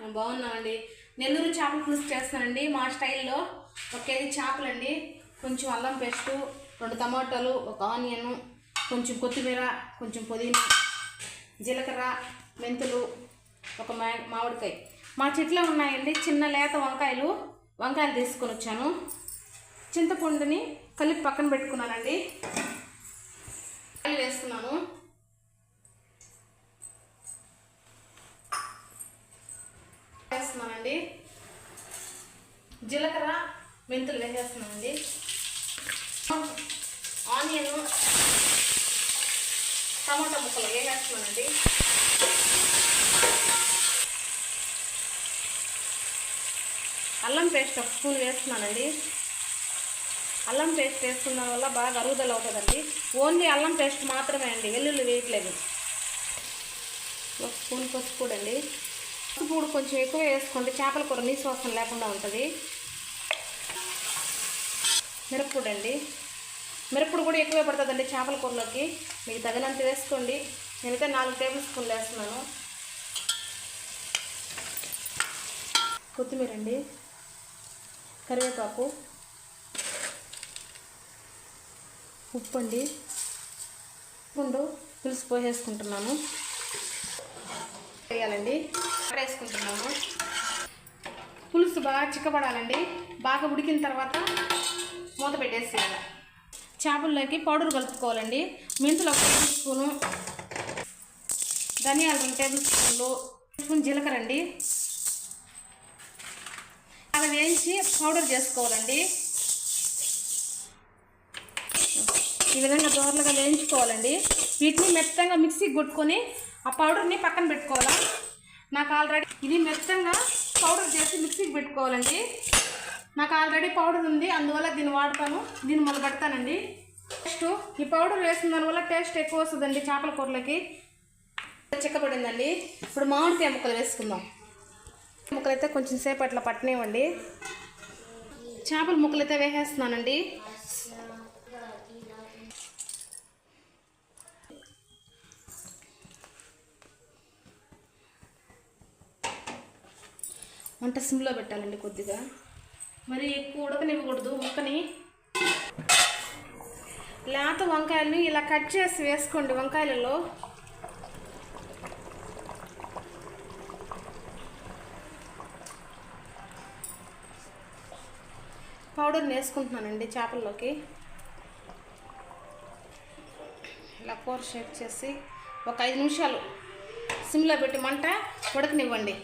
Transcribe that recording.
మేము బాగున్నామండి. నెల్లూరు చేపల పులుసు చేస్తానండి మా స్టైల్లో. 1 కేజీ చేపలండి, కొంచెం అల్లం పేస్టు, 2 టమాటాలు, 1 ఆనియన్, కొంచెం కొత్తిమీర, కొంచెం పుదీనా, జీలకర్ర, మెంతులు, 1 మామిడికాయ. మా చెట్లో ఉన్నాయండి చిన్న లేత వంకాయలు తీసుకొని వచ్చాను. చింతపండుని కలిపి పక్కన పెట్టుకున్నానండి. వేస్తున్నాను. వేస్తున్నానండి. జీలకర్ర, మెంతులు వేసేస్తున్నానండి. ఆనియన్, టమాటా ముక్కలు వేసేస్తున్నానండి. అల్లం పేస్ట్ 1 స్పూన్ వేస్తున్నానండి. అల్లం పేస్ట్ వేసుకున్న వల్ల బాగా అరుగుదల అవుతుందండి. ఓన్లీ అల్లం పేస్ట్ మాత్రమే అండి, వెల్లుల్లి వేయట్లేదు. 1 స్పూన్ పసుపు పొడి అండి. పసుపు పొడి కొంచెం ఎక్కువ వేసుకోండి, చేపల కూర నీసు వాసన లేకుండా ఉంటుంది. మిరప్పొడి అండి, మిరప్పొడి కూడా ఎక్కువే పడుతుందండి చేపల కూరలోకి, మీకు తగినంత వేసుకోండి. నేనైతే 4 టేబుల్ స్పూన్లు వేస్తున్నాను. కొత్తిమీర అండి, కరివేపాకు, ఉప్పు అండి, పులుసు పోసేసుకుంటున్నాను. వేయాలండి, వేసుకుంటున్నాను. పులుసు బాగా చిక్కబడాలండి. బాగా ఉడికిన తర్వాత మూత పెట్టేసేయాలి. చేపల్లోకి పౌడర్ కలుపుకోవాలండి. మెంతులు 1 టేబుల్ స్పూను, ధనియాలు 2 టేబుల్ స్పూన్లు, స్పూన్ జీలకర్ర అండి. అలా వేయించి పౌడర్ చేసుకోవాలండి. ఈ విధంగా దోరలుగా వేయించుకోవాలండి. వీటిని మెత్తగా మిక్సీకి కొట్టుకొని ఆ పౌడర్ని పక్కన పెట్టుకోవాలా. నాకు ఆల్రెడీ ఇది మెత్తగా పౌడర్ చేసి మిక్సీకి పెట్టుకోవాలండి. నాకు ఆల్రెడీ పౌడర్ ఉంది, అందువల్ల దీన్ని వాడతాను. దీన్ని మొదలు పెడతానండి. టేస్ట్ ఈ పౌడర్ వేసిన దానివల్ల టేస్ట్ ఎక్కువ వస్తుందండి చేపల కూరలకి. చిక్కబడిందండి. ఇప్పుడు మామిడికాయ ముక్కలు వేసుకుందాం. ముక్కలు అయితే కొంచెం సేపు అట్లా పట్టనివ్వండి. చేపల ముక్కలు అయితే వేసేస్తున్నానండి. వంట సిమ్లో పెట్టాలండి కొద్దిగా, మరి ఎక్కువ ఉడకనివ్వకూడదు ముక్కని. లేత వంకాయలని ఇలా కట్ చేసి వేసుకోండి వంకాయలలో. పౌడర్ని వేసుకుంటున్నానండి చేపల్లోకి. ఇలా కూర షేక్ చేసి 1 5 నిమిషాలు సిమ్లో పెట్టి మంట ఉడకనివ్వండి.